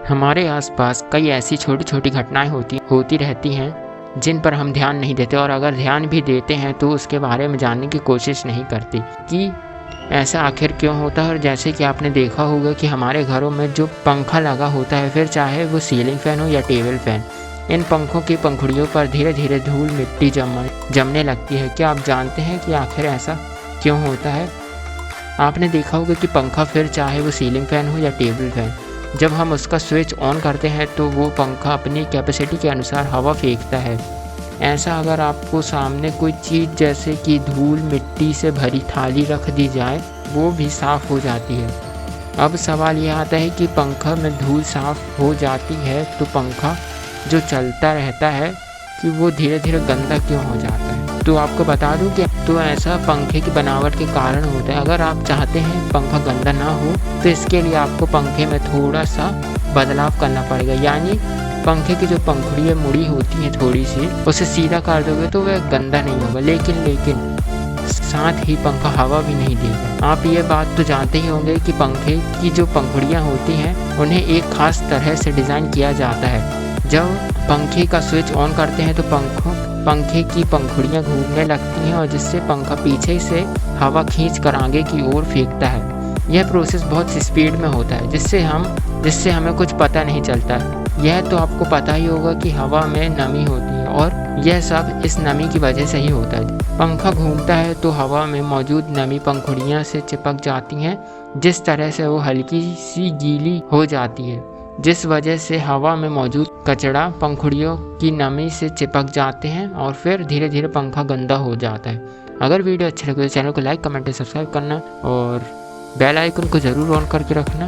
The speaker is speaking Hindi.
हमारे आसपास कई ऐसी छोटी छोटी घटनाएं होती रहती हैं जिन पर हम ध्यान नहीं देते, और अगर ध्यान भी देते हैं तो उसके बारे में जानने की कोशिश नहीं करते कि ऐसा आखिर क्यों होता है। और जैसे कि आपने देखा होगा कि हमारे घरों में जो पंखा लगा होता है, फिर चाहे वो सीलिंग फैन हो या टेबल फैन, इन पंखों की पंखुड़ियों पर धीरे धीरे धूल मिट्टी जमने लगती है। क्या आप जानते हैं कि आखिर ऐसा क्यों होता है? आपने देखा होगा कि पंखा, फिर चाहे वो सीलिंग फैन हो या टेबल फैन, जब हम उसका स्विच ऑन करते हैं तो वो पंखा अपनी कैपेसिटी के अनुसार हवा फेंकता है। ऐसा अगर आपको सामने कोई चीज़ जैसे कि धूल मिट्टी से भरी थाली रख दी जाए, वो भी साफ़ हो जाती है। अब सवाल यह आता है कि पंखा में धूल साफ़ हो जाती है तो पंखा जो चलता रहता है कि वो धीरे धीरे गंदा क्यों हो जाता है? तो आपको बता दूं कि तो ऐसा पंखे की बनावट के कारण होता है। अगर आप चाहते हैं पंखा गंदा ना हो तो इसके लिए आपको पंखे में थोड़ा सा बदलाव करना पड़ेगा, यानी पंखे की जो पंखुड़ियाँ मुड़ी होती हैं थोड़ी सी, उसे सीधा कर दोगे तो वह गंदा नहीं होगा। लेकिन साथ ही पंखा हवा भी नहीं देगा। आप ये बात तो जानते ही होंगे कि पंखे की जो पंखुड़ियाँ होती हैं उन्हें एक खास तरह से डिज़ाइन किया जाता है। जब पंखे का स्विच ऑन करते हैं तो पंखे की पंखुड़ियाँ घूमने लगती हैं, और जिससे पंखा पीछे से हवा खींच कर आगे की ओर फेंकता है। यह प्रोसेस बहुत स्पीड में होता है, जिससे हमें कुछ पता नहीं चलता है। यह तो आपको पता ही होगा कि हवा में नमी होती है, और यह सब इस नमी की वजह से ही होता है। पंखा घूमता है तो हवा में मौजूद नमी पंखुड़ियाँ से चिपक जाती हैं, जिस तरह से वो हल्की सी गीली हो जाती है, जिस वजह से हवा में मौजूद कचरा पंखुड़ियों की नमी से चिपक जाते हैं, और फिर धीरे धीरे पंखा गंदा हो जाता है। अगर वीडियो अच्छा लगे तो चैनल को लाइक कमेंट और सब्सक्राइब करना, और बेल आइकन को ज़रूर ऑन करके रखना।